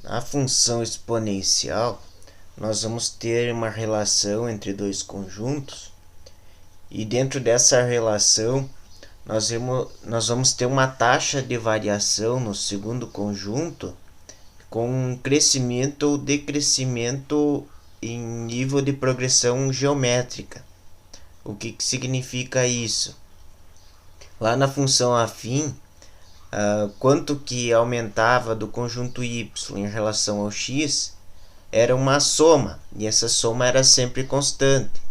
Na função exponencial, nós vamos ter uma relação entre dois conjuntos, e dentro dessa relação nós vamos ter uma taxa de variação no segundo conjunto com crescimento ou decrescimento em nível de progressão geométrica. O que significa isso? Lá na função afim, quanto que aumentava do conjunto y em relação ao x era uma soma, e essa soma era sempre constante.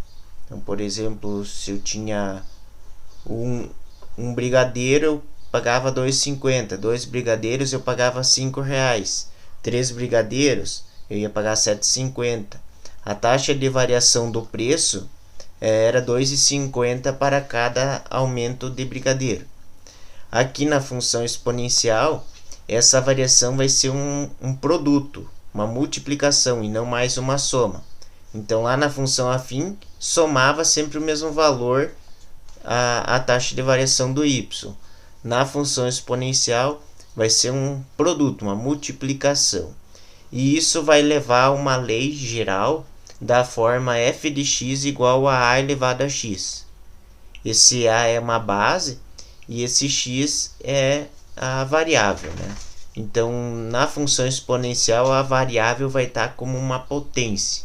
Então, por exemplo, se eu tinha um brigadeiro, eu pagava 2,50. 2 brigadeiros eu pagava R$5. 3 brigadeiros eu ia pagar 7,50. A taxa de variação do preço era 2,50 para cada aumento de brigadeiro. Aqui na função exponencial, essa variação vai ser um produto, uma multiplicação e não mais uma soma. Então lá na função afim, somava sempre o mesmo valor a taxa de variação do y. Na função exponencial vai ser um produto, uma multiplicação. E isso vai levar a uma lei geral da forma f de x igual a a elevado a x. Esse a é uma base e esse x é a variável, né? Então, na função exponencial, a variável vai estar como uma potência.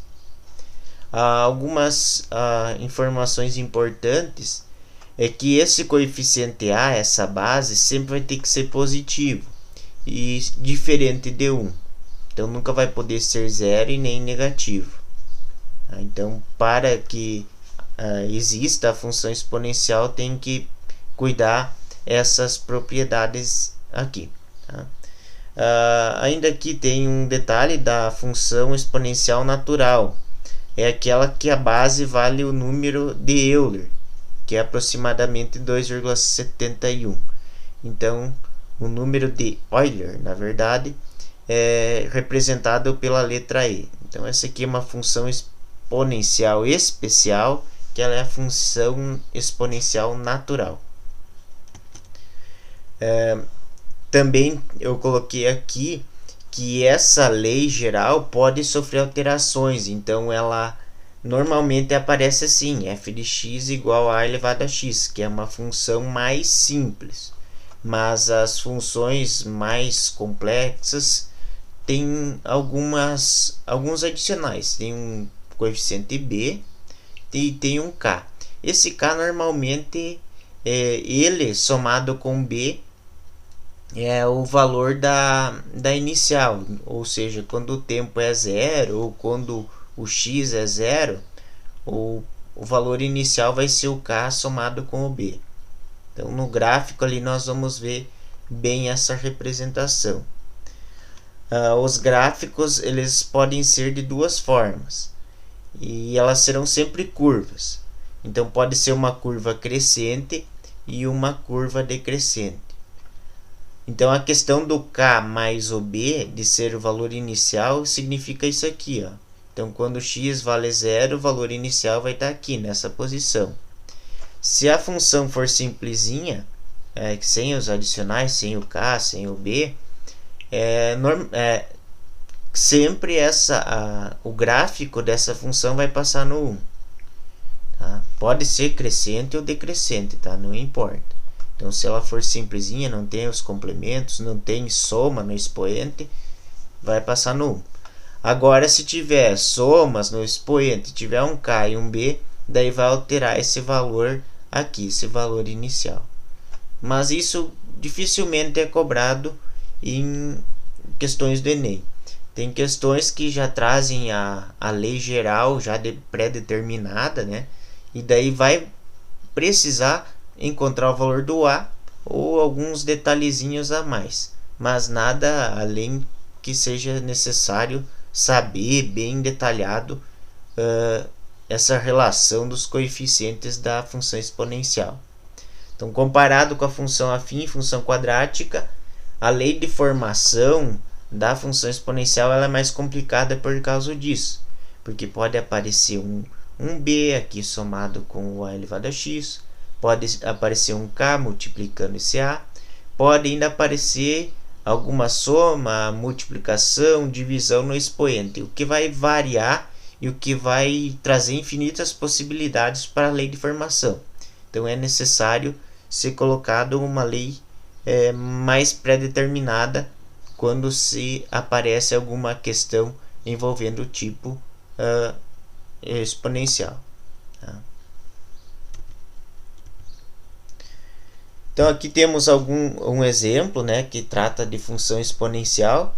Algumas informações importantes é que esse coeficiente a, essa base, sempre vai ter que ser positivo e diferente de 1. Então, nunca vai poder ser zero e nem negativo. Então, para que exista a função exponencial, tem que cuidar essas propriedades aqui. Tá? Ainda aqui tem um detalhe da função exponencial natural. É aquela que a base vale o número de Euler, que é aproximadamente 2,71. Então, o número de Euler, na verdade, é representado pela letra E. Então, essa aqui é uma função exponencial especial, que ela é a função exponencial natural. Também eu coloquei aqui que essa lei geral pode sofrer alterações. Então, ela normalmente aparece assim, f de x igual a elevado a x, que é uma função mais simples. Mas as funções mais complexas têm alguns adicionais. Tem um coeficiente b e tem um k. Esse k normalmente, ele somado com b, é o valor da inicial. Ou seja, quando o tempo é zero ou quando o x é zero, o valor inicial vai ser o k somado com o b. Então, no gráfico ali nós vamos ver bem essa representação. Os gráficos eles podem ser de duas formas e elas serão sempre curvas. Então, pode ser uma curva crescente e uma curva decrescente. Então, a questão do k mais o b, de ser o valor inicial, significa isso aqui. Então, quando x vale zero, o valor inicial vai estar aqui, nessa posição. Se a função for simplesinha, sem os adicionais, sem o k, sem o b, sempre o gráfico dessa função vai passar no 1. Tá? Pode ser crescente ou decrescente, tá? Não importa. Então, se ela for simplesinha, não tem os complementos, não tem soma no expoente, vai passar no 1. Agora, se tiver somas no expoente, tiver um k e um b, daí vai alterar esse valor aqui, esse valor inicial. Mas isso dificilmente é cobrado em questões do Enem. Tem questões que já trazem a lei geral já pré-determinada, né? E daí vai precisar encontrar o valor do a ou alguns detalhezinhos a mais, mas nada além que seja necessário saber bem detalhado essa relação dos coeficientes da função exponencial. Então, comparado com a função afim e função quadrática, a lei de formação da função exponencial ela é mais complicada por causa disso, porque pode aparecer um b aqui somado com o a elevado a x, pode aparecer um k multiplicando esse a, pode ainda aparecer alguma soma, multiplicação, divisão no expoente, o que vai variar e o que vai trazer infinitas possibilidades para a lei de formação. Então é necessário ser colocado uma lei mais pré-determinada quando se aparece alguma questão envolvendo o tipo exponencial. Tá? Então aqui temos um exemplo, né, que trata de função exponencial.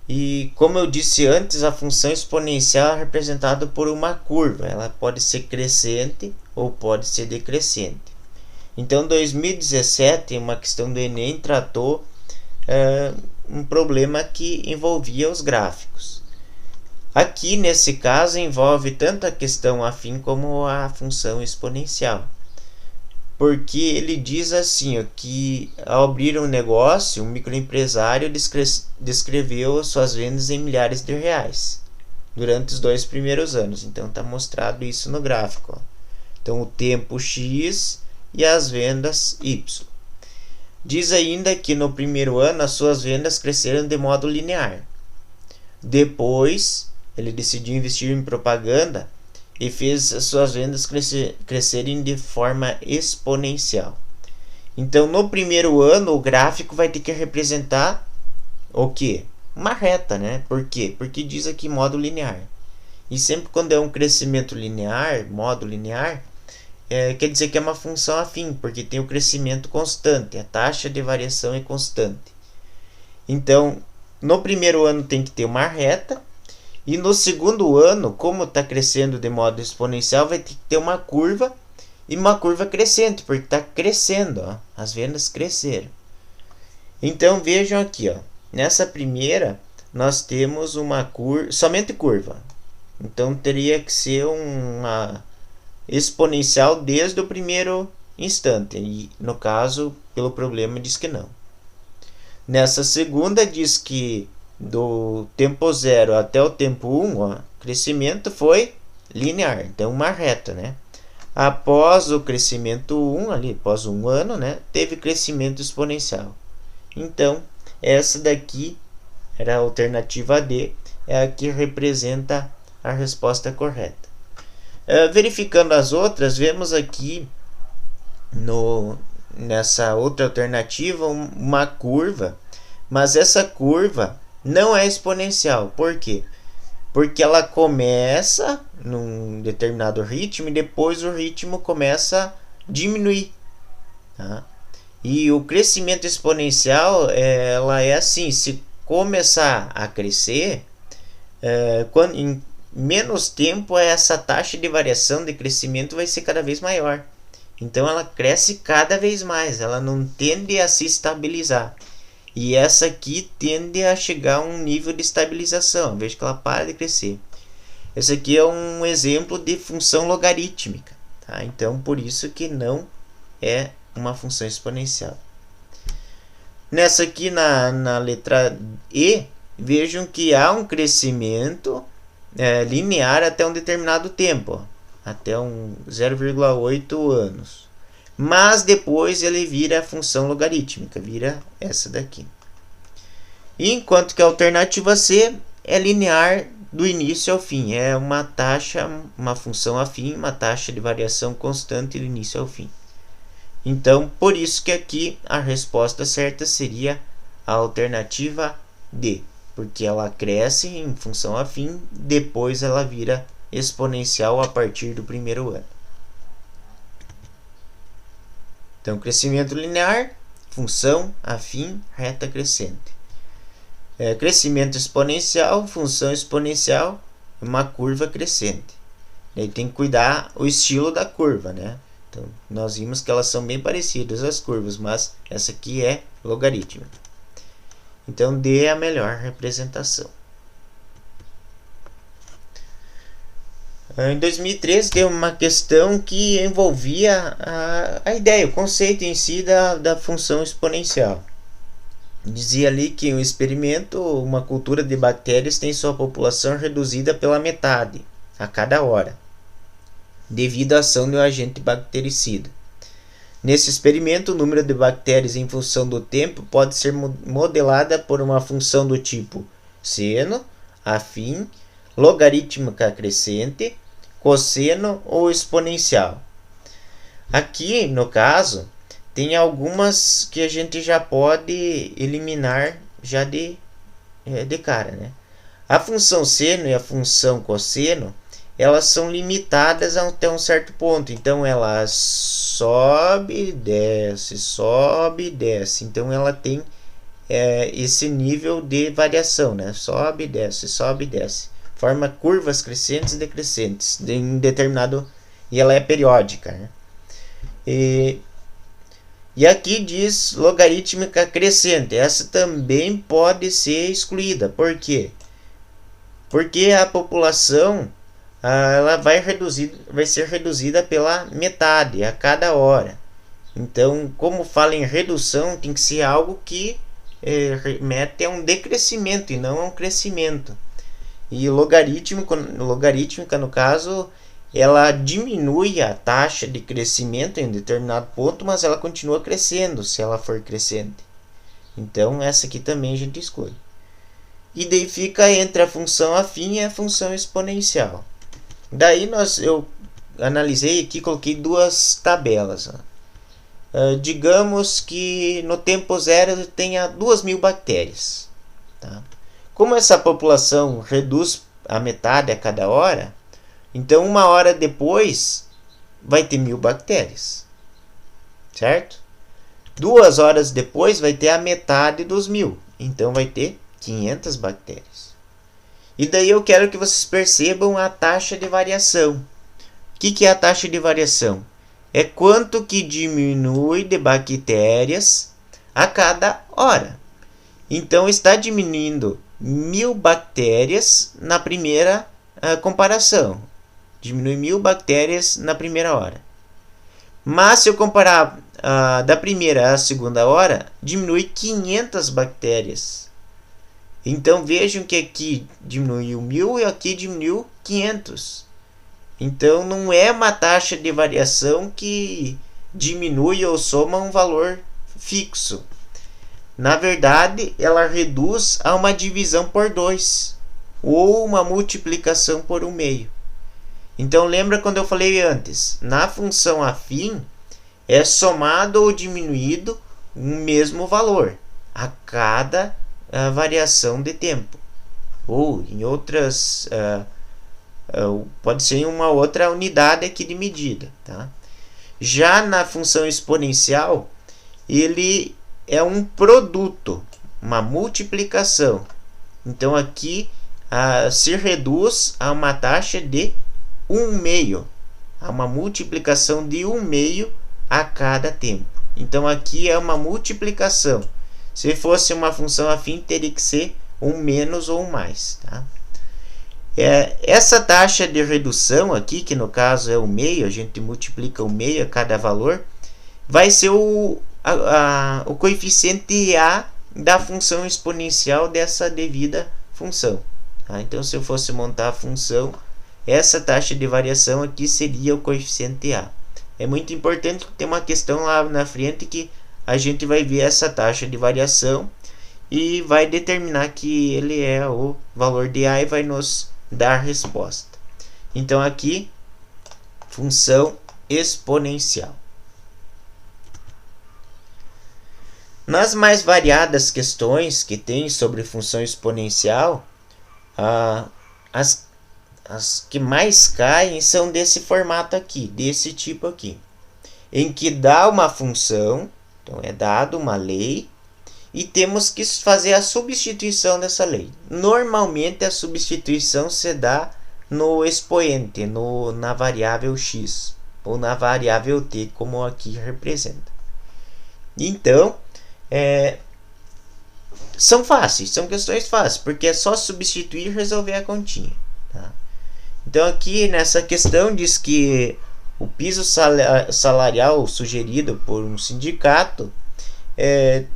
E como eu disse antes, a função exponencial é representada por uma curva. Ela pode ser crescente ou pode ser decrescente. Então, em 2017, uma questão do Enem tratou um problema que envolvia os gráficos. Aqui, nesse caso, envolve tanto a questão afim como a função exponencial. Porque ele diz assim, ó, que ao abrir um negócio, um microempresário descreveu suas vendas em milhares de reais durante os 2 primeiros anos. Então está mostrado isso no gráfico. Ó. Então o tempo X e as vendas Y. Diz ainda que no primeiro ano as suas vendas cresceram de modo linear. Depois ele decidiu investir em propaganda e fez as suas vendas crescerem de forma exponencial. Então, no primeiro ano, o gráfico vai ter que representar o quê? Uma reta, né? Por quê? Porque diz aqui modo linear. E sempre quando é um crescimento linear, modo linear, quer dizer que é uma função afim, porque tem o crescimento constante, a taxa de variação é constante. Então, no primeiro ano tem que ter uma reta, e no segundo ano, como está crescendo de modo exponencial, vai ter que ter uma curva e uma curva crescente, porque está crescendo, ó, as vendas cresceram. Então vejam aqui, ó, nessa primeira nós temos uma curva, somente curva. Então teria que ser uma exponencial desde o primeiro instante, e no caso, pelo problema, diz que não. Nessa segunda diz que do tempo 0 até o tempo 1, o crescimento foi linear, então uma reta, né? Após o crescimento 1, ali, após um ano, né, teve crescimento exponencial. Então, essa daqui era a alternativa D, é a que representa a resposta correta. Verificando as outras, vemos aqui nessa outra alternativa uma curva, mas essa curva não é exponencial. Por quê? Porque ela começa num determinado ritmo e depois o ritmo começa a diminuir. Tá? E o crescimento exponencial, ela é assim, se começar a crescer, em menos tempo essa taxa de variação de crescimento vai ser cada vez maior. Então ela cresce cada vez mais, ela não tende a se estabilizar. E essa aqui tende a chegar a um nível de estabilização, veja que ela para de crescer. Esse aqui é um exemplo de função logarítmica, tá? Então por isso que não é uma função exponencial. Nessa aqui na letra E, vejam que há um crescimento linear até um determinado tempo, ó, até 0,8 anos. Mas depois ele vira a função logarítmica, vira essa daqui. Enquanto que a alternativa C é linear do início ao fim, é uma taxa, uma função afim, uma taxa de variação constante do início ao fim. Então, por isso que aqui a resposta certa seria a alternativa D, porque ela cresce em função afim, depois ela vira exponencial a partir do primeiro ano. Então, crescimento linear, função afim, reta crescente. Crescimento exponencial, função exponencial, uma curva crescente. Daí tem que cuidar o estilo da curva, né? Então, nós vimos que elas são bem parecidas as curvas, mas essa aqui é logarítmica. Então, D é a melhor representação. Em 2013 teve uma questão que envolvia a ideia, o conceito em si da função exponencial. Dizia ali que um experimento, uma cultura de bactérias tem sua população reduzida pela metade a cada hora, devido à ação de um agente bactericida. Nesse experimento, o número de bactérias em função do tempo pode ser modelada por uma função do tipo seno, afim, logarítmica crescente, cosseno ou exponencial. Aqui, no caso, tem algumas que a gente já pode eliminar já de cara, né? A função seno e a função cosseno, elas são limitadas até um certo ponto. Então, ela sobe e desce, sobe e desce. Então, ela tem esse nível de variação, né? Sobe e desce, sobe e desce. Forma curvas crescentes e decrescentes em determinado... E ela é periódica, né? E aqui diz logarítmica crescente. Essa também pode ser excluída. Por quê? Porque a população ela vai ser reduzida pela metade a cada hora. Então, como fala em redução, tem que ser algo que remete a um decrescimento e não a um crescimento. E logarítmica, no caso, ela diminui a taxa de crescimento em determinado ponto, mas ela continua crescendo se ela for crescente. Então, essa aqui também a gente exclui. E daí fica entre a função afim e a função exponencial. Daí eu analisei aqui, coloquei duas tabelas. Digamos que no tempo zero tenha 2.000 bactérias. Tá? Como essa população reduz a metade a cada hora, então 1 hora depois vai ter 1.000 bactérias. Certo? 2 horas depois vai ter a metade dos 1.000. Então vai ter 500 bactérias. E daí eu quero que vocês percebam a taxa de variação. O que é a taxa de variação? É quanto que diminui de bactérias a cada hora. Então está diminuindo 1.000 bactérias na primeira comparação. Diminui 1.000 bactérias na primeira hora. Mas se eu comparar da primeira à segunda hora, diminui 500 bactérias. Então vejam que aqui diminuiu 1.000 e aqui diminuiu 500. Então não é uma taxa de variação que diminui ou soma um valor fixo. Na verdade, ela reduz a uma divisão por 2 ou uma multiplicação por 1/2. Então lembra quando eu falei antes, na função afim é somado ou diminuído um mesmo valor a cada variação de tempo. Ou em outras... pode ser em uma outra unidade aqui de medida. Tá? Já na função exponencial, ele é um produto, uma multiplicação. Então aqui se reduz a uma taxa de 1/2, a uma multiplicação de 1/2 a cada tempo. Então aqui é uma multiplicação. Se fosse uma função afim, teria que ser um menos ou um mais. Tá? Essa taxa de redução aqui, que no caso é o meio, a gente multiplica o meio a cada valor, vai ser o coeficiente A da função exponencial dessa devida função. Tá? Então, se eu fosse montar a função, essa taxa de variação aqui seria o coeficiente A. É muito importante ter uma questão lá na frente que a gente vai ver essa taxa de variação e vai determinar que ele é o valor de A e vai nos dar a resposta. Então aqui, função exponencial. Nas mais variadas questões que tem sobre função exponencial, as que mais caem são desse formato aqui, desse tipo aqui, em que dá uma função, então é dado uma lei, e temos que fazer a substituição dessa lei. Normalmente a substituição se dá no expoente, na variável x, ou na variável t, como aqui representa. Então, são fáceis, são questões fáceis, porque é só substituir e resolver a continha. Tá? Então aqui nessa questão diz que o piso salarial sugerido por um sindicato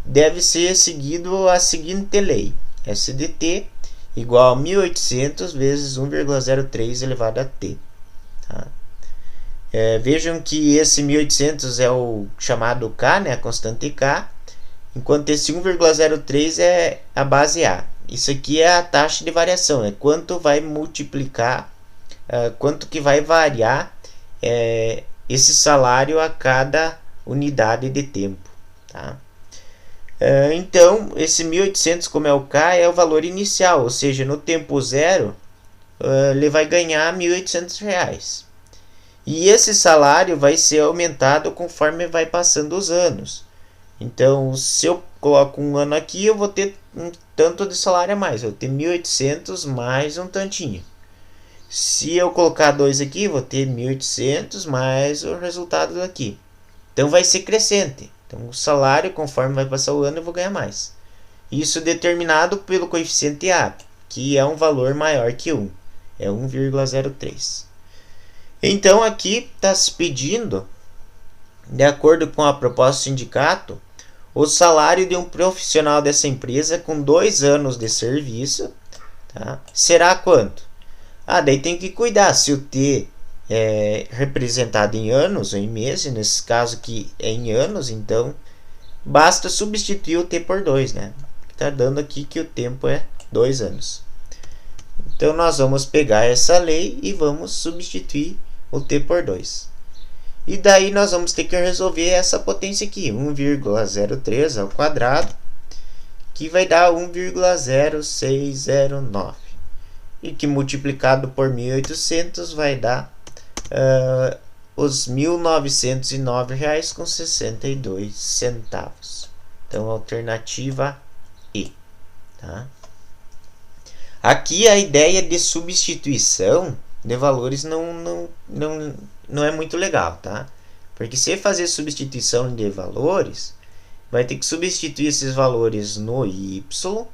deve ser seguido a seguinte lei: SDT igual a 1.800 vezes 1,03 elevado a t. Tá? Vejam que esse 1.800 é o chamado K, né, a constante K, enquanto esse 1,03 é a base A. Isso aqui é a taxa de variação, é quanto vai multiplicar, quanto que vai variar esse salário a cada unidade de tempo. Tá? Então, esse 1.800, como é o K, é o valor inicial, ou seja, no tempo zero, ele vai ganhar R$1.800. E esse salário vai ser aumentado conforme vai passando os anos. Então, se eu coloco um ano aqui, eu vou ter um tanto de salário a mais. Eu vou ter 1.800 mais um tantinho. Se eu colocar 2 aqui, eu vou ter 1.800 mais o resultado daqui. Então, vai ser crescente. Então, o salário, conforme vai passar o ano, eu vou ganhar mais. Isso determinado pelo coeficiente A, que é um valor maior que 1. É 1,03. Então, aqui está se pedindo, de acordo com a proposta do sindicato, o salário de um profissional dessa empresa com 2 anos de serviço, tá, será quanto? Daí tem que cuidar se o T é representado em anos ou em meses, nesse caso aqui é em anos, então basta substituir o T por 2, né? Está dando aqui que o tempo é 2 anos. Então nós vamos pegar essa lei e vamos substituir o T por 2. E daí nós vamos ter que resolver essa potência aqui, 1,03 ao quadrado, que vai dar 1,0609. E que multiplicado por 1.800 vai dar os R$ 1.909,62. Então, alternativa E. Tá? Aqui a ideia de substituição de valores não é muito legal, tá? Porque se fazer substituição de valores, vai ter que substituir esses valores no Y,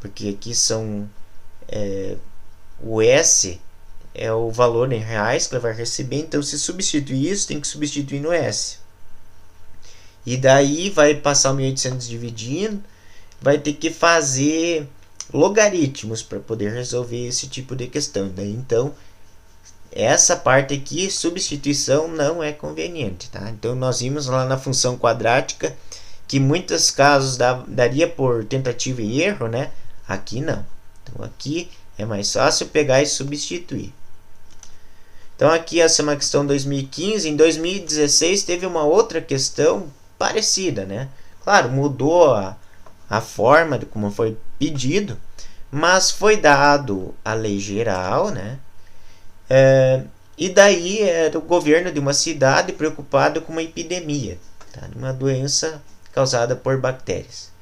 porque aqui são o S é o valor em reais que ele vai receber, então se substituir isso, tem que substituir no S. E daí vai passar o 1.800 dividindo, vai ter que fazer logaritmos para poder resolver esse tipo de questão. Daí, então, essa parte aqui, substituição, não é conveniente. Tá? Então, nós vimos lá na função quadrática que em muitos casos daria por tentativa e erro, né? Aqui não. Então, aqui é mais fácil pegar e substituir. Então, aqui essa é uma questão 2015. Em 2016 teve uma outra questão parecida, né? Claro, mudou a forma de como foi pedido, mas foi dado a lei geral, né? E daí era o governo de uma cidade preocupado com uma epidemia, tá? Uma doença causada por bactérias.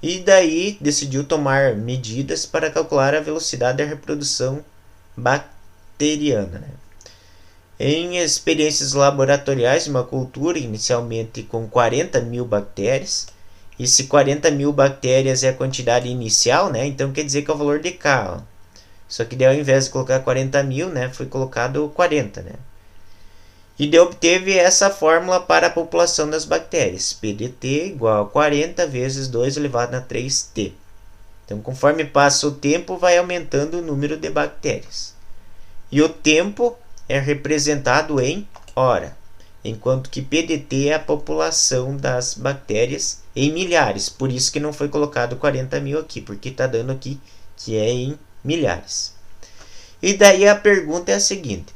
E daí decidiu tomar medidas para calcular a velocidade da reprodução bacteriana, né? Em experiências laboratoriais de uma cultura, inicialmente com 40.000 bactérias, e se 40.000 bactérias é a quantidade inicial, né? Então quer dizer que é o valor de K. Ó. Só que daí, ao invés de colocar 40.000, né, foi colocado 40, né? E daí obteve essa fórmula para a população das bactérias. PDT igual a 40 vezes 2 elevado a 3T. Então, conforme passa o tempo, vai aumentando o número de bactérias. E o tempo é representado em hora, enquanto que PDT é a população das bactérias em milhares. Por isso que não foi colocado 40.000 aqui, porque está dando aqui que é em milhares. E daí a pergunta é a seguinte: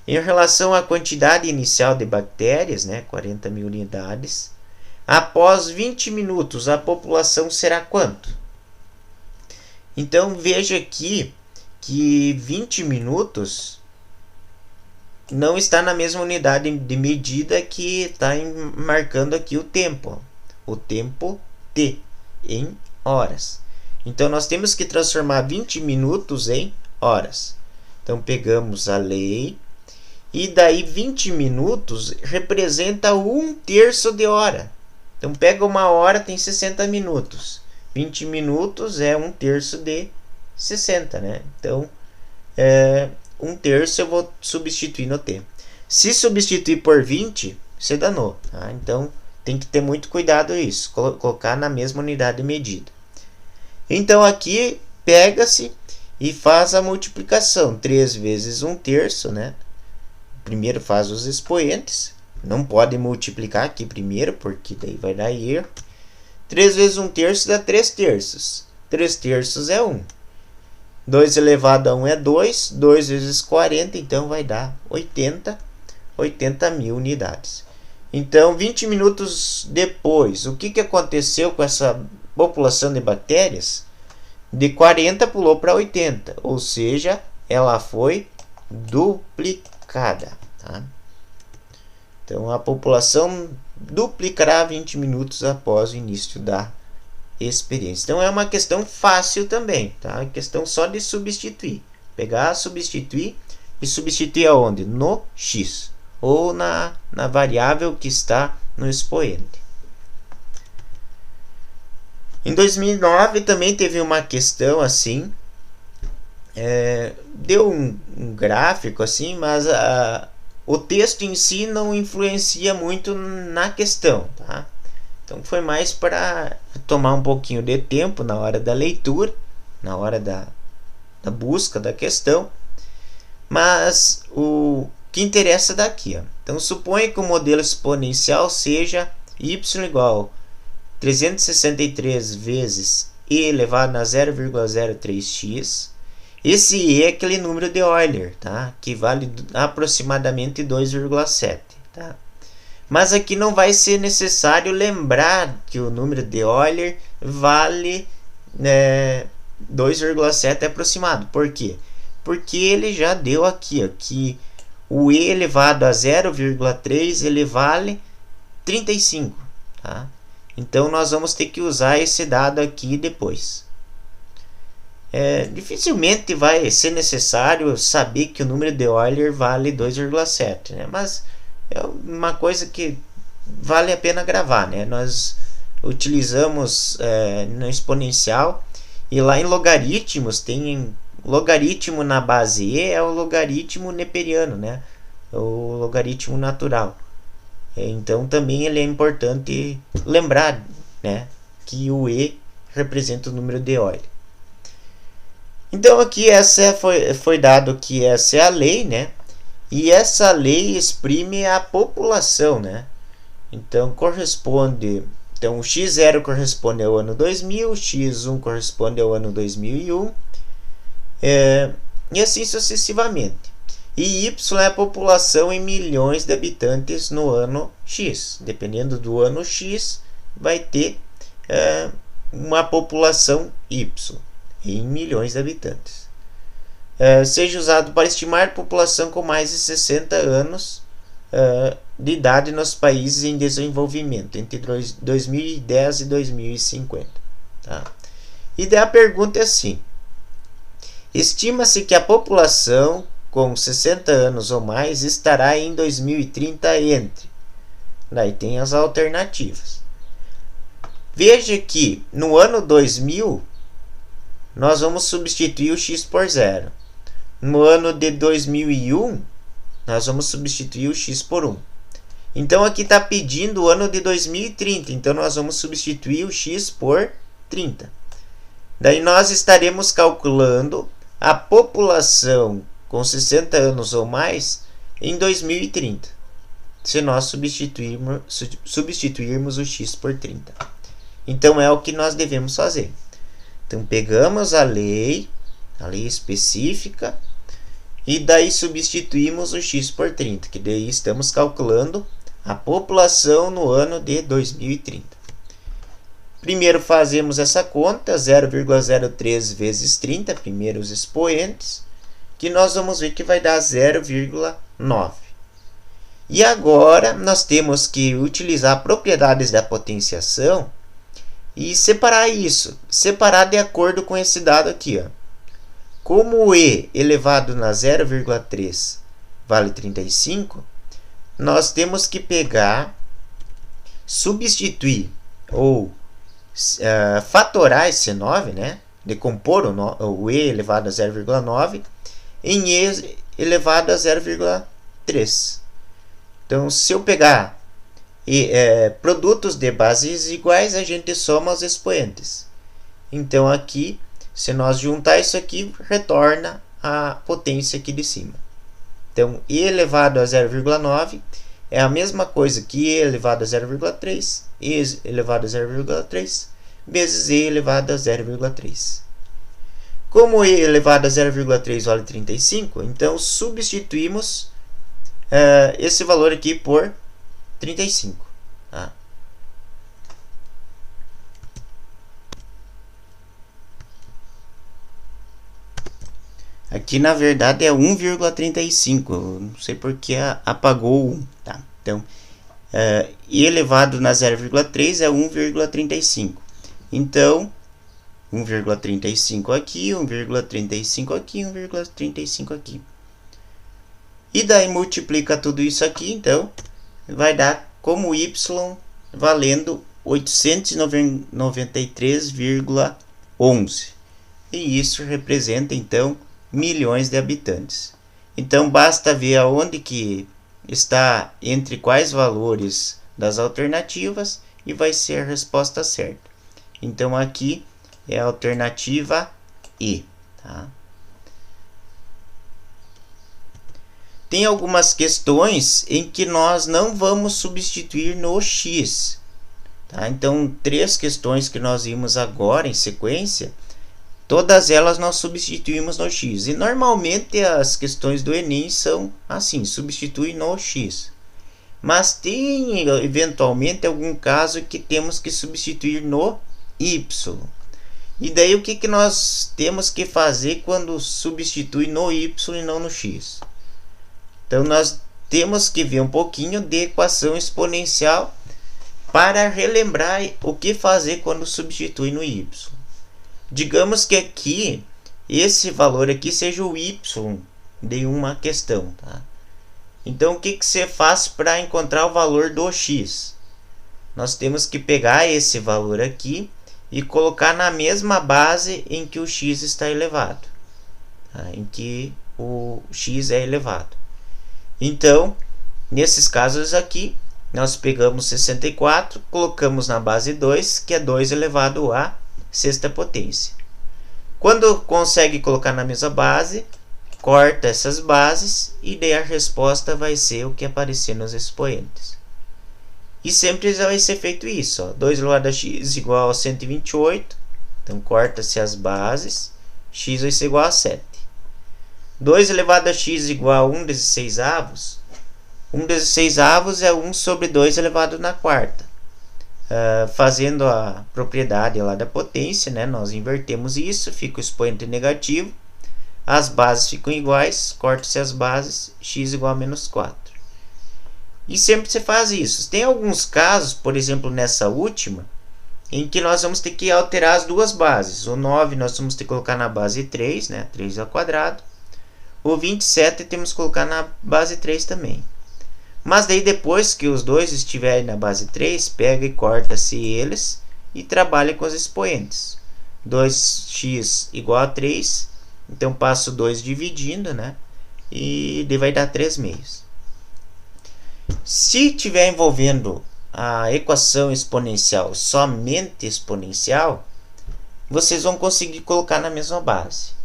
em relação à quantidade inicial de bactérias, né, 40.000 unidades, após 20 minutos a população será quanto? Então veja aqui que 20 minutos não está na mesma unidade de medida que está marcando aqui o tempo. O tempo T em horas. Então nós temos que transformar 20 minutos em horas. Então pegamos a lei e daí 20 minutos representa 1/3 de hora. Então pega uma hora, tem 60 minutos. 20 minutos é 1/3 de 60, né? Então 1/3 eu vou substituir no T. Se substituir por 20, você danou. Tá? Então tem que ter muito cuidado isso. Colocar na mesma unidade de medida. Então aqui pega-se e faz a multiplicação. 3 vezes 1/3, né? primeiro faz os expoentes. Não pode multiplicar aqui primeiro, porque daí vai dar erro. 3 vezes 1/3 dá 3/3. 3/3 é 1. 2 elevado a 1 é 2. 2 vezes 40, então vai dar 80.000 unidades. Então, 20 minutos depois, o que aconteceu com essa população de bactérias? De 40 pulou para 80, ou seja, ela foi duplicada. Tá? Então, a população duplicará 20 minutos após o início da experiência. Então, é uma questão fácil também. Tá? É questão só de substituir. Pegar, substituir e substituir aonde? No x. Ou na variável que está no expoente. Em 2009 também teve uma questão assim. Deu um gráfico assim, mas o texto em si não influencia muito na questão, tá? Então foi mais para tomar um pouquinho de tempo na hora da leitura, na hora da busca da questão, mas o que interessa daqui, ó. Então suponha que o modelo exponencial seja y igual 363 vezes e elevado a 0,03x. Esse e é aquele número de Euler, tá? Que vale aproximadamente 2,7. Tá? Mas aqui não vai ser necessário lembrar que o número de Euler vale 2,7 aproximado. Por quê? Porque ele já deu aqui, ó, que o e elevado a 0,3 ele vale 35. Tá? Então nós vamos ter que usar esse dado aqui depois. Dificilmente vai ser necessário saber que o número de Euler vale 2,7, né? Mas é uma coisa que vale a pena gravar, né? Nós utilizamos no exponencial e lá em logaritmos tem logaritmo na base e é o logaritmo neperiano, né? O logaritmo natural. Então também ele é importante lembrar, né, que o e representa o número de Euler. Então aqui foi dado que essa é a lei, né? E essa lei exprime a população, né? Então corresponde, então o x0 corresponde ao ano 2000, o x1 corresponde ao ano 2001, e assim sucessivamente. E y é a população em milhões de habitantes no ano x. Dependendo do ano x, vai ter uma população y em milhões de habitantes. Seja usado para estimar a população com mais de 60 anos de idade nos países em desenvolvimento, entre 2010 e 2050. Tá? E daí a pergunta é assim: estima-se que a população com 60 anos ou mais estará em 2030 entre. Daí tem as alternativas. Veja que no ano 2000 nós vamos substituir o x por 0. No ano de 2001 nós vamos substituir o x por 1. Então aqui está pedindo o ano de 2030, então nós vamos substituir o x por 30. Daí nós estaremos calculando a população com 60 anos ou mais em 2030, se nós substituirmos o x por 30. Então é o que nós devemos fazer. Então pegamos a lei específica, e daí substituímos o x por 30, que daí estamos calculando a população no ano de 2030. Primeiro fazemos essa conta, 0,03 vezes 30, primeiros expoentes, que nós vamos ver que vai dar 0,9. E agora nós temos que utilizar propriedades da potenciação e separar isso, separar de acordo com esse dado aqui, ó. Como o e elevado na 0,3 vale 35, nós temos que pegar, substituir ou fatorar esse 9, né? Decompor o e elevado a 0,9 em e elevado a 0,3. Então, se eu pegar produtos de bases iguais, a gente soma os expoentes. Então, aqui, se nós juntar isso aqui, retorna a potência aqui de cima. Então, e elevado a 0,9 é a mesma coisa que e elevado a 0,3, e elevado a 0,3 vezes e elevado a 0,3. Como e elevado a 0,3 vale 35, então substituímos esse valor aqui por 35. Tá? Aqui na verdade é 1,35. Não sei porque apagou o 1. Tá? Então, e elevado na 0,3 é 1,35. Então, 1,35 aqui, 1,35 aqui, 1,35 aqui. E daí multiplica tudo isso aqui, então vai dar como y valendo 893,11. E isso representa então milhões de habitantes. Então basta ver aonde que está entre quais valores das alternativas e vai ser a resposta certa. Então aqui é a alternativa E. Tá? Tem algumas questões em que nós não vamos substituir no x. Tá? Então, 3 questões que nós vimos agora em sequência, todas elas nós substituímos no x. E normalmente as questões do Enem são assim, substitui no x. Mas tem eventualmente algum caso que temos que substituir no y. E daí o que nós temos que fazer quando substitui no y e não no x? Então nós temos que ver um pouquinho de equação exponencial para relembrar o que fazer quando substitui no y. Digamos que aqui, esse valor aqui seja o y de uma questão. Tá? Então o que você faz para encontrar o valor do x? Nós temos que pegar esse valor aqui e colocar na mesma base em que o x está elevado. Tá? Em que o x é elevado. Então, nesses casos aqui, nós pegamos 64, colocamos na base 2, que é 2 elevado à sexta potência. Quando consegue colocar na mesma base, corta essas bases e daí a resposta vai ser o que aparecer nos expoentes. E sempre vai ser feito isso. Ó. 2 elevado a x igual a 128, então corta-se as bases, x vai ser igual a 7. 2 elevado a x igual a 1/16. 1/16 é 1 sobre 2 elevado na quarta. Fazendo a propriedade lá da potência, né, nós invertemos isso, fica o expoente negativo. As bases ficam iguais, corta-se as bases, x igual a menos 4. E sempre você faz isso. Tem alguns casos, por exemplo, nessa última, em que nós vamos ter que alterar as duas bases. O 9 nós vamos ter que colocar na base 3, né, 3 ao quadrado. O 27 temos que colocar na base 3 também. Mas daí depois que os dois estiverem na base 3, pega e corta-se eles e trabalha com os expoentes. 2x igual a 3, então passo 2 dividindo, né? E daí vai dar 3 meios. Se estiver envolvendo a equação exponencial somente exponencial, vocês vão conseguir colocar na mesma base.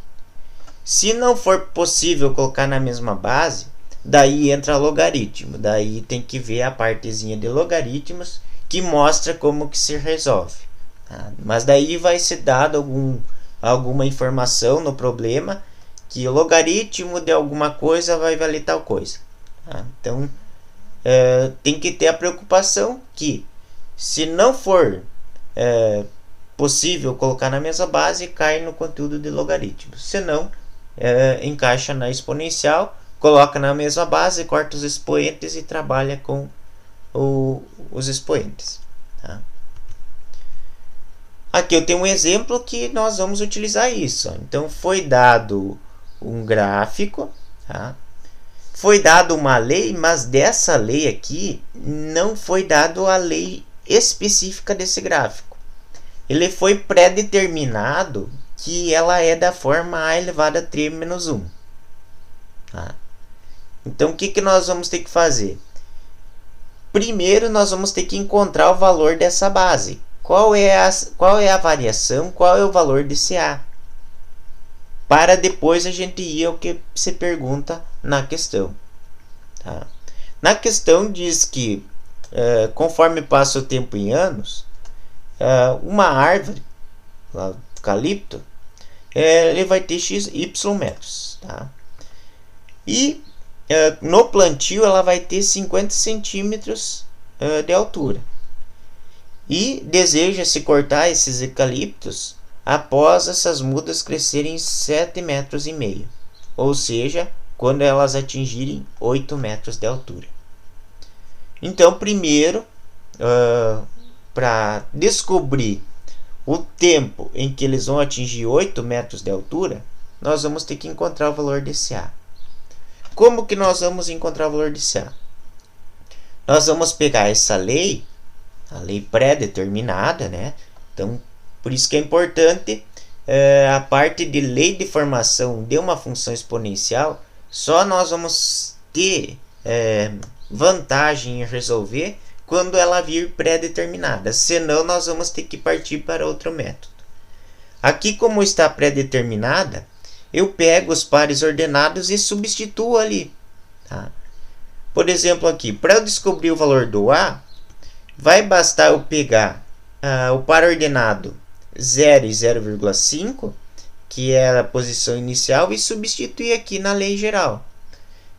Se não for possível colocar na mesma base, daí entra logaritmo. Daí tem que ver a partezinha de logaritmos que mostra como que se resolve. Tá? Mas daí vai ser dado alguma informação no problema que o logaritmo de alguma coisa vai valer tal coisa. Tá? Então tem que ter a preocupação que se não for possível colocar na mesma base, cai no conteúdo de logaritmos. Se não, encaixa na exponencial, coloca na mesma base, corta os expoentes e trabalha com os expoentes. Tá? Aqui eu tenho um exemplo que nós vamos utilizar isso. Então foi dado um gráfico, tá? Foi dado uma lei, mas dessa lei aqui não foi dado a lei específica desse gráfico. Ele foi pré-determinado que ela é da forma a elevado a 3 menos 1. Tá? Então, o que nós vamos ter que fazer? Primeiro, nós vamos ter que encontrar o valor dessa base. Qual é a variação? Qual é o valor desse A? para depois a gente ir ao que se pergunta na questão. Tá? Na questão diz que conforme passa o tempo em anos, uma árvore, o eucalipto, ele vai ter y metros. Tá? E no plantio ela vai ter 50 centímetros de altura. E deseja-se cortar esses eucaliptos após essas mudas crescerem 7,5 metros, ou seja, quando elas atingirem 8 metros de altura. Então, primeiro, para descobrir o tempo em que eles vão atingir 8 metros de altura, nós vamos ter que encontrar o valor desse A. Como que nós vamos encontrar o valor desse A? Nós vamos pegar essa lei, a lei pré-determinada, né? Então, por isso que é importante a parte de lei de formação de uma função exponencial, só nós vamos ter vantagem em resolver quando ela vir pré-determinada, senão nós vamos ter que partir para outro método. Aqui, como está pré-determinada, eu pego os pares ordenados e substituo ali. Tá? Por exemplo, aqui, para eu descobrir o valor do A, vai bastar eu pegar o par ordenado 0 e 0,5, que é a posição inicial, e substituir aqui na lei geral.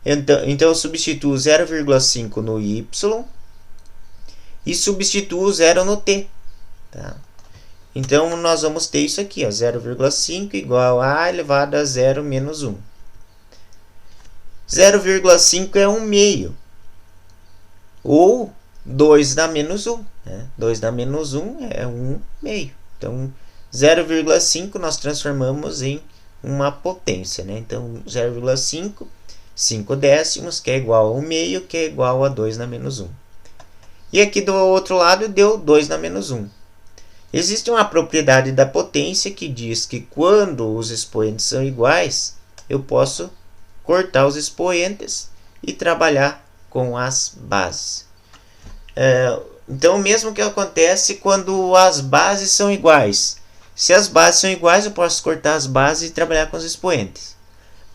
Então eu substituo 0,5 no y e substituo 0 no t. Tá? Então nós vamos ter isso aqui, 0,5 igual a elevado a 0 menos 1. 0,5 é 1 meio, ou 2 dá menos 1. Né? 2 dá menos 1 é 1 meio. Então 0,5 nós transformamos em uma potência. Né? Então 0,5, 5 décimos, que é igual a 1 meio, que é igual a 2 na menos 1. E aqui do outro lado deu 2 na menos 1. Existe uma propriedade da potência que diz que quando os expoentes são iguais, eu posso cortar os expoentes e trabalhar com as bases. Então, o mesmo que acontece quando as bases são iguais. Se as bases são iguais, eu posso cortar as bases e trabalhar com os expoentes.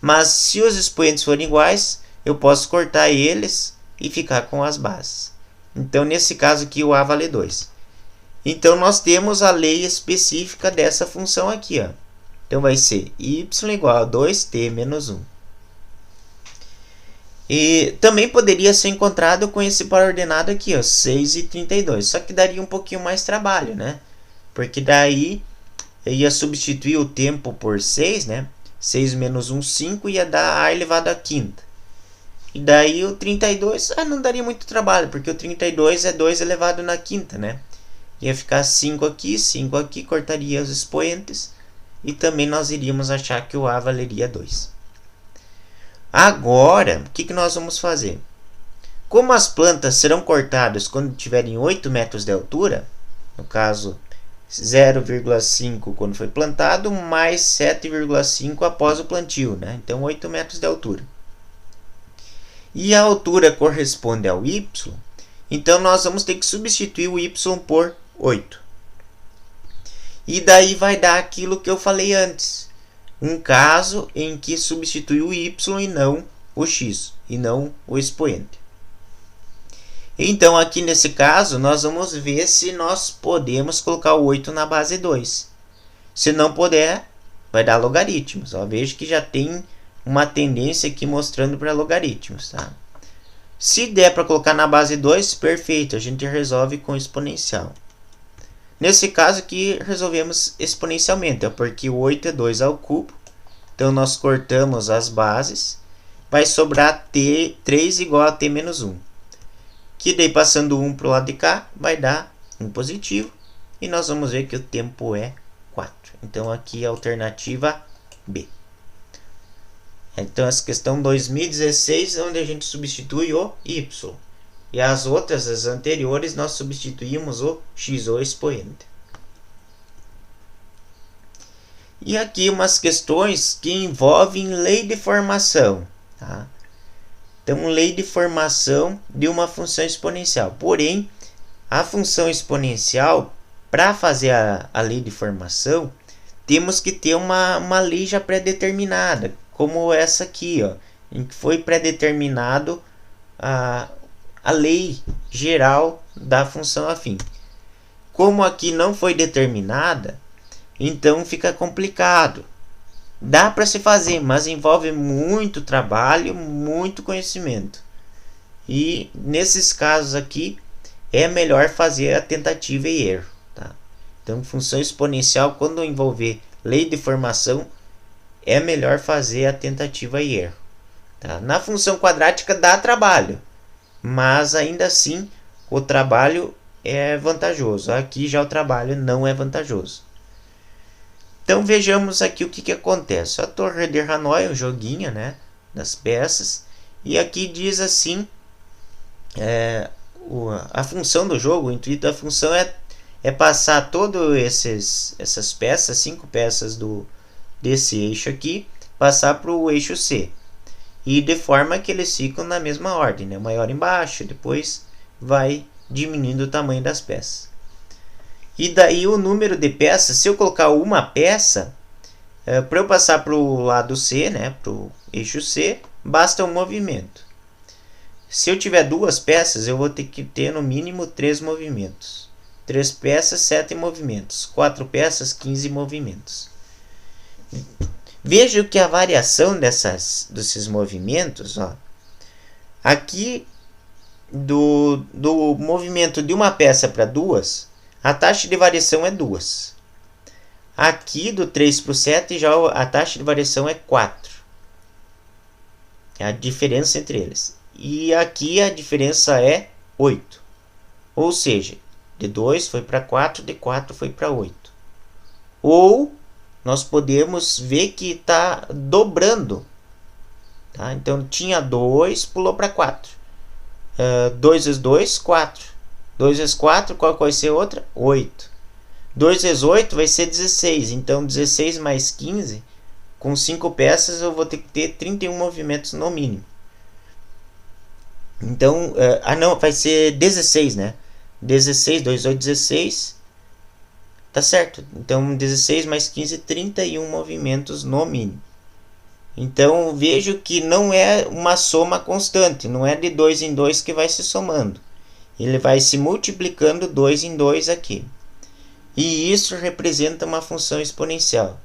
Mas se os expoentes forem iguais, eu posso cortar eles e ficar com as bases. Então, nesse caso aqui, o A vale 2. Então, nós temos a lei específica dessa função aqui. Ó. Então, vai ser y igual a 2t menos 1. E também poderia ser encontrado com esse par ordenado aqui, ó, 6 e 32. Só que daria um pouquinho mais trabalho, né? Porque daí eu ia substituir o tempo por 6, né? 6 menos 1, 5, ia dar a elevado à quinta. E daí o 32, não daria muito trabalho, porque o 32 é 2 elevado na quinta, né? Ia ficar 5 aqui, cortaria os expoentes. E também nós iríamos achar que o A valeria 2. Agora, o que nós vamos fazer? Como as plantas serão cortadas quando tiverem 8 metros de altura, no caso 0,5 quando foi plantado, mais 7,5 após o plantio, né? Então 8 metros de altura. E a altura corresponde ao y, então nós vamos ter que substituir o y por 8. E daí vai dar aquilo que eu falei antes. Um caso em que substitui o y e não o x, e não o expoente. Então, aqui nesse caso, nós vamos ver se nós podemos colocar o 8 na base 2. Se não puder, vai dar logaritmos. Ó, veja que já tem uma tendência aqui mostrando para logaritmos. Tá? Se der para colocar na base 2, perfeito, a gente resolve com exponencial. Nesse caso aqui, resolvemos exponencialmente, porque o 8 é 2 ao cubo. Então, nós cortamos as bases. Vai sobrar 3 igual a t menos 1. Que daí, passando 1 para o lado de cá, vai dar 1 positivo. E nós vamos ver que o tempo é 4. Então, aqui é a alternativa B. Então, essa questão 2016, onde a gente substitui o y. E as outras, as anteriores, nós substituímos o x, o expoente. E aqui umas questões que envolvem lei de formação. Tá? Então, lei de formação de uma função exponencial. Porém, a função exponencial, para fazer a lei de formação, temos que ter uma lei já pré-determinada, como essa aqui, ó, em que foi pré-determinado a lei geral da função afim. Como aqui não foi determinada, então fica complicado. Dá para se fazer, mas envolve muito trabalho, muito conhecimento. E nesses casos aqui, é melhor fazer a tentativa e erro. Tá? Então, função exponencial, quando envolver lei de formação, é melhor fazer a tentativa e erro. Tá? Na função quadrática dá trabalho, mas ainda assim o trabalho é vantajoso. Aqui já o trabalho não é vantajoso. Então vejamos aqui o que acontece. A torre de Hanoi, um joguinho, né, das peças. E aqui diz assim, a função do jogo, o intuito da função é passar todas essas peças, 5 peças desse eixo aqui, passar para o eixo C. E de forma que eles ficam na mesma ordem, né? O maior embaixo, depois vai diminuindo o tamanho das peças. E daí o número de peças, se eu colocar uma peça, para eu passar para o lado C, né, para o eixo C, basta um movimento. Se eu tiver 2 peças, eu vou ter que ter no mínimo 3 movimentos. 3 peças, 7 movimentos. 4 peças, 15 movimentos. Veja que a variação desses movimentos, ó, aqui do movimento de uma peça para 2, a taxa de variação é 2. Aqui do 3 para o 7, já a taxa de variação é 4. É a diferença entre eles. E aqui a diferença é 8. Ou seja, de 2 foi para 4, de 4 foi para 8. Ou nós podemos ver que está dobrando. Tá? Então tinha 2, pulou para 4. 2 vezes 2, 4. 2 vezes 4, qual vai ser outra? 8. 2 vezes 8 vai ser 16. Então 16 mais 15, com 5 peças eu vou ter que ter 31 movimentos no mínimo. Então, não, vai ser 16, né? 16, 2, 8, 16. Tá certo. Então, 16 mais 15, 31 movimentos no mínimo. Então, vejo que não é uma soma constante. Não é de 2 em 2 que vai se somando. Ele vai se multiplicando 2 em 2 aqui. E isso representa uma função exponencial.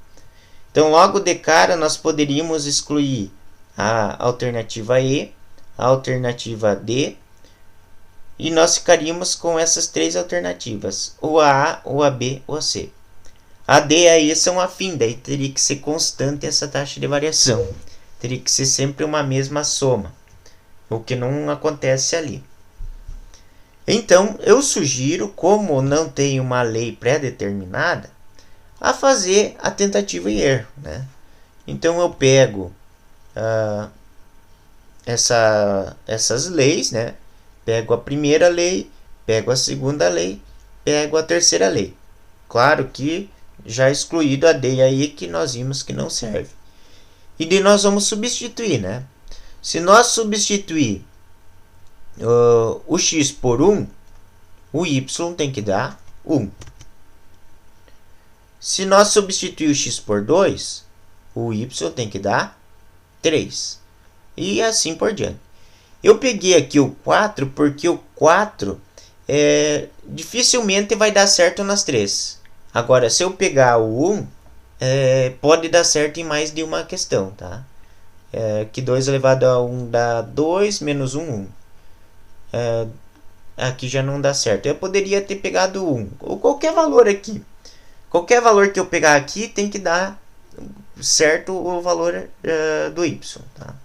Então, logo de cara, nós poderíamos excluir a alternativa E, a alternativa D, e nós ficaríamos com essas 3 alternativas, ou a A, ou a B, ou a C. A D e a E são afins, daí teria que ser constante essa taxa de variação. Teria que ser sempre uma mesma soma, o que não acontece ali. Então, eu sugiro, como não tem uma lei pré-determinada, a fazer a tentativa e erro. Né? Então, eu pego essas leis, né? Pego a primeira lei, pego a segunda lei, pego a terceira lei. Claro que já excluído a D e a E, que nós vimos que não serve. E daí nós vamos substituir, né? Se nós substituir o x por 1, o y tem que dar 1. Se nós substituir o x por 2, o y tem que dar 3. E assim por diante. Eu peguei aqui o 4 porque o 4 dificilmente vai dar certo nas 3. Agora, se eu pegar o 1, pode dar certo em mais de uma questão. Tá? Que 2 elevado a 1 dá 2, menos 1, 1. Aqui já não dá certo. Eu poderia ter pegado 1, ou qualquer valor aqui. Qualquer valor que eu pegar aqui tem que dar certo o valor do y. Tá?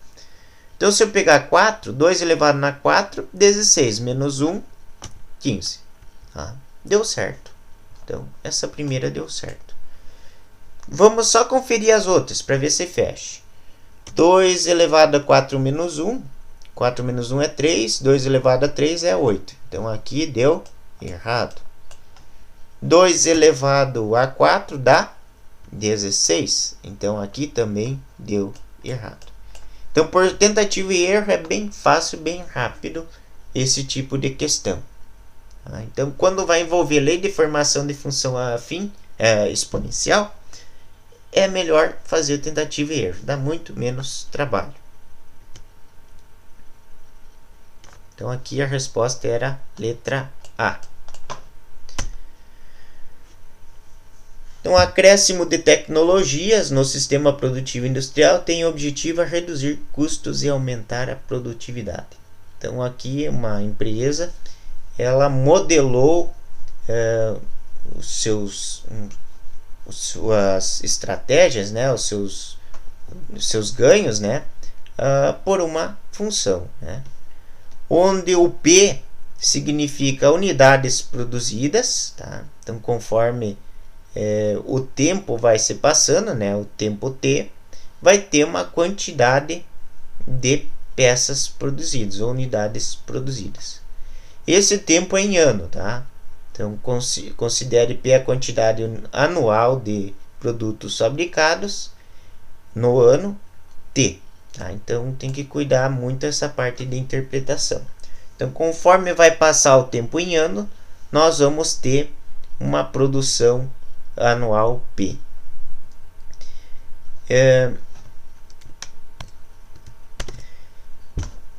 Então, se eu pegar 4, 2 elevado a 4, 16, menos 1, 15. Tá? Deu certo. Então, essa primeira deu certo. Vamos só conferir as outras para ver se fecha. 2 elevado a 4 menos 1. 4 menos 1 é 3. 2 elevado a 3 é 8. Então, aqui deu errado. 2 elevado a 4 dá 16. Então, aqui também deu errado. Então, por tentativa e erro, é bem fácil, bem rápido esse tipo de questão. Então, quando vai envolver lei de formação de função afim exponencial, é melhor fazer tentativa e erro, dá muito menos trabalho. Então aqui a resposta era letra A. Então, o acréscimo de tecnologias no sistema produtivo industrial tem o objetivo a reduzir custos e aumentar a produtividade. Então, aqui uma empresa, ela modelou suas estratégias, né, os seus ganhos, né, por uma função, né, onde o P significa unidades produzidas, tá? Então, conforme o tempo vai se passando, né, o tempo T, vai ter uma quantidade de peças produzidas, ou unidades produzidas. Esse tempo é em ano, tá? Então, considere P a quantidade anual de produtos fabricados no ano T. Tá? Então, tem que cuidar muito essa parte de interpretação. Então, conforme vai passar o tempo em ano, nós vamos ter uma produção anual P.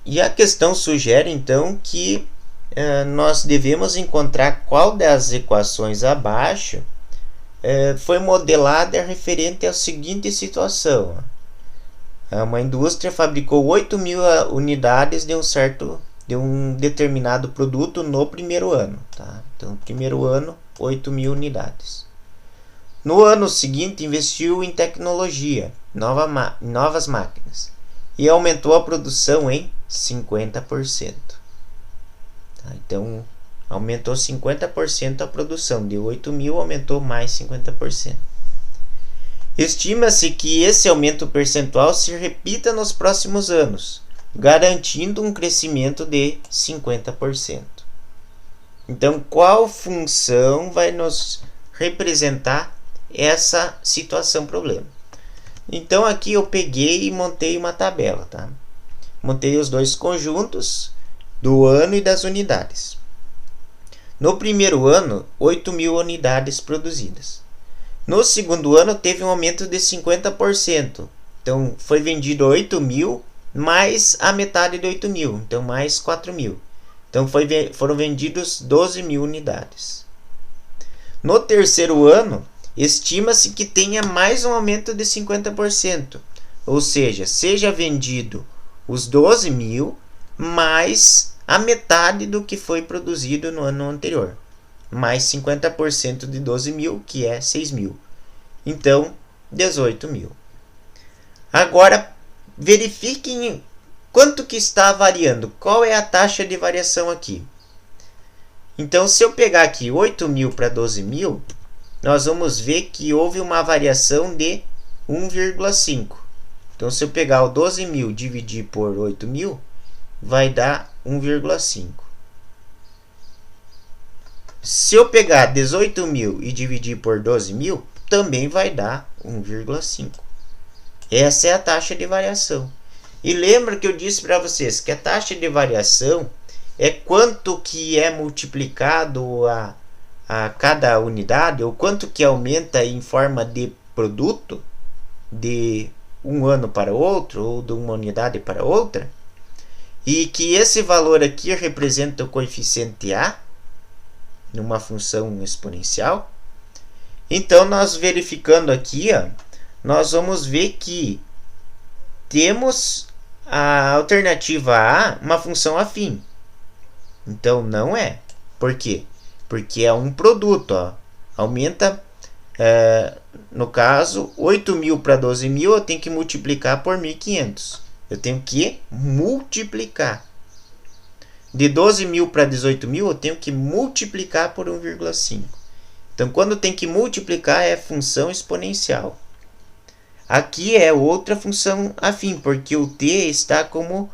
E a questão sugere, então, que nós devemos encontrar qual das equações abaixo foi modelada referente à seguinte situação. Uma indústria fabricou 8.000 unidades de um determinado produto no primeiro ano. Tá? Então, no primeiro ano, 8.000 unidades. No ano seguinte, investiu em tecnologia, novas máquinas, e aumentou a produção em 50%. Tá? Então, aumentou 50% a produção. De 8.000, aumentou mais 50%. Estima-se que esse aumento percentual se repita nos próximos anos, garantindo um crescimento de 50%. Então, qual função vai nos representar essa situação problema? Então, aqui eu peguei e montei uma tabela, tá? Montei os dois conjuntos do ano e das unidades. No primeiro ano, 8.000 unidades produzidas. No segundo ano, teve um aumento de 50%. Então, foi vendido 8.000 mais a metade de 8.000. Então, mais 4.000. Então, foram vendidos 12.000 unidades. No terceiro ano, estima-se que tenha mais um aumento de 50%. Ou seja vendido os 12.000 mais a metade do que foi produzido no ano anterior. Mais 50% de 12.000, que é 6.000. Então, 18.000. Agora, verifiquem quanto que está variando. Qual é a taxa de variação aqui? Então, se eu pegar aqui 8.000 para 12.000, nós vamos ver que houve uma variação de 1,5. Então, se eu pegar o 12.000 e dividir por 8.000, vai dar 1,5. Se eu pegar 18.000 e dividir por 12.000, também vai dar 1,5. Essa é a taxa de variação. E lembra que eu disse para vocês que a taxa de variação é quanto que é multiplicado a cada unidade, ou quanto que aumenta em forma de produto de um ano para outro, ou de uma unidade para outra, e que esse valor aqui representa o coeficiente A, numa função exponencial. Então, nós verificando aqui, nós vamos ver que temos a alternativa A, uma função afim. Então, não é. Por quê? Porque é um produto. Aumenta, no caso, 8.000 para 12.000, eu tenho que multiplicar por 1.500. Eu tenho que multiplicar. De 12.000 para 18.000, eu tenho que multiplicar por 1,5. Então, quando tem que multiplicar, é função exponencial. Aqui é outra função afim, porque o t está como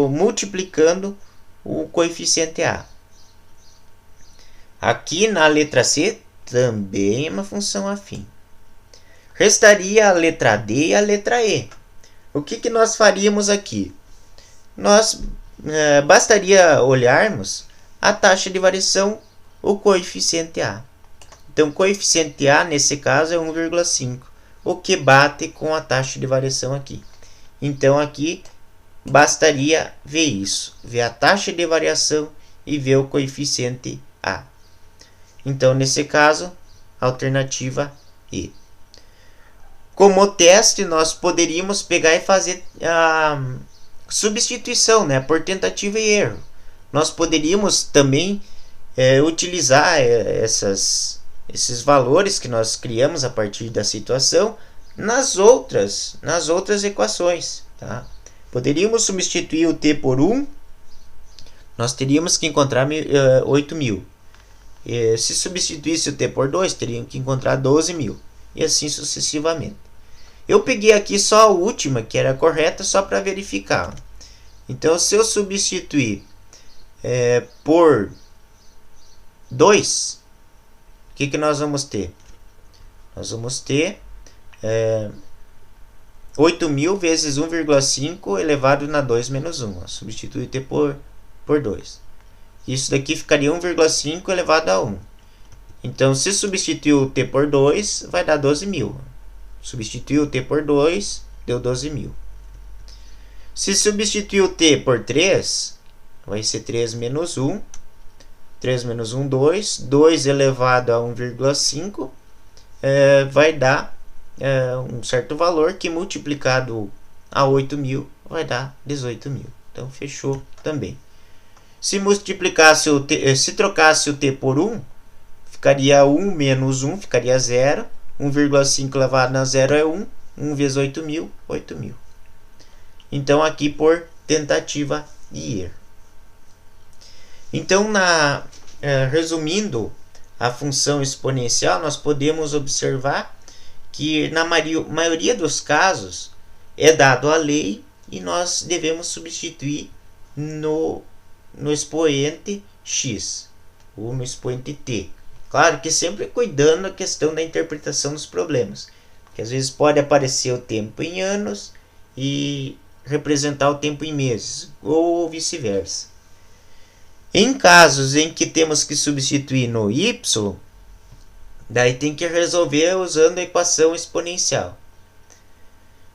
multiplicando o coeficiente a. Aqui na letra C, também é uma função afim. Restaria a letra D e a letra E. O que nós faríamos aqui? Nós bastaria olharmos a taxa de variação, o coeficiente A. Então, o coeficiente A, nesse caso, é 1,5. o que bate com a taxa de variação aqui. Então aqui bastaria ver isso, ver a taxa de variação e ver o coeficiente A. Então nesse caso, alternativa E. Como teste, nós poderíamos pegar e fazer a substituição, né, por tentativa e erro. Nós poderíamos também utilizar esses valores que nós criamos a partir da situação nas outras equações. Tá? Poderíamos substituir o t por 1, nós teríamos que encontrar 8.000. Se substituísse o t por 2, teríamos que encontrar 12.000. E assim sucessivamente. Eu peguei aqui só a última, que era correta, só para verificar. Então, se eu substituir por 2, o que nós vamos ter? Nós vamos ter 8.000 vezes 1,5 elevado na 2 menos 1. Substitui t por 2. Isso daqui ficaria 1,5 elevado a 1. Então, se substituir o t por 2, vai dar 12.000. Substituir o t por 2, deu 12.000. Se substituir o t por 3, vai ser 3 menos 1. 3 menos 1, 2. 2 elevado a 1,5 vai dar um certo valor que multiplicado a 8.000 vai dar 18.000. Então, fechou também. Se multiplicasse se trocasse o t por 1, ficaria 1 menos 1, ficaria 0. 1,5 elevado a 0 é 1. 1 vezes 8.000, 8.000. Então, aqui por tentativa e erro. Então, resumindo a função exponencial, nós podemos observar que na maioria dos casos é dado a lei e nós devemos substituir no expoente x ou no expoente t. Claro que sempre cuidando da questão da interpretação dos problemas, porque às vezes pode aparecer o tempo em anos e representar o tempo em meses, ou vice-versa. Em casos em que temos que substituir no y, daí tem que resolver usando a equação exponencial.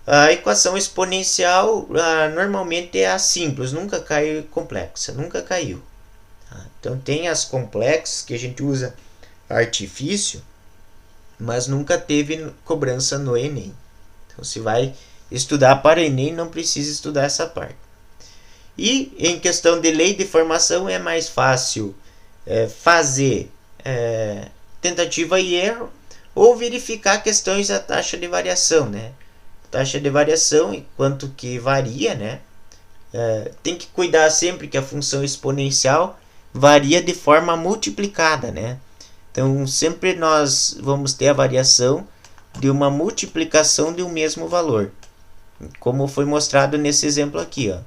A equação exponencial normalmente é a simples, nunca cai complexa, nunca caiu. Então tem as complexas que a gente usa artifício, mas nunca teve cobrança no Enem. Então, se vai estudar para Enem, não precisa estudar essa parte. E em questão de lei de formação é mais fácil fazer tentativa e erro ou verificar questões da taxa de variação, né? Taxa de variação e quanto que varia, né? Tem que cuidar sempre que a função exponencial varia de forma multiplicada, né? Então, sempre nós vamos ter a variação de uma multiplicação de um mesmo valor. Como foi mostrado nesse exemplo aqui. Ó.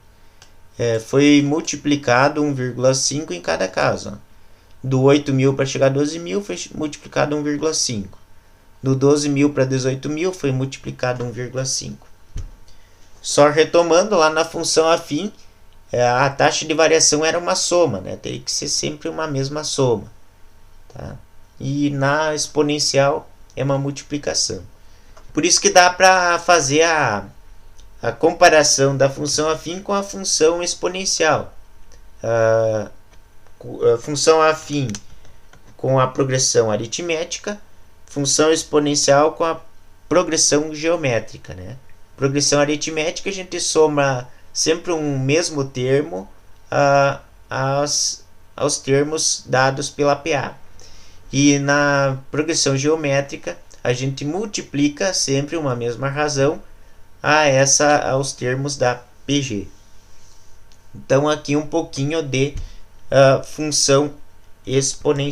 Foi multiplicado 1,5 em cada caso. Ó. Do 8.000 para chegar a 12.000 foi multiplicado 1,5. Do 12.000 para 18.000 foi multiplicado 1,5. Só retomando lá na função afim, a taxa de variação era uma soma. Né? Teria que ser sempre uma mesma soma. Tá? E na exponencial é uma multiplicação. Por isso que dá para fazer a comparação da função afim com a função exponencial. A função afim com a progressão aritmética, função exponencial com a progressão geométrica. Né? Progressão aritmética a gente soma sempre um mesmo termo aos termos dados pela PA. E na progressão geométrica, a gente multiplica sempre uma mesma razão aos termos da PG. Então, aqui um pouquinho de função exponencial.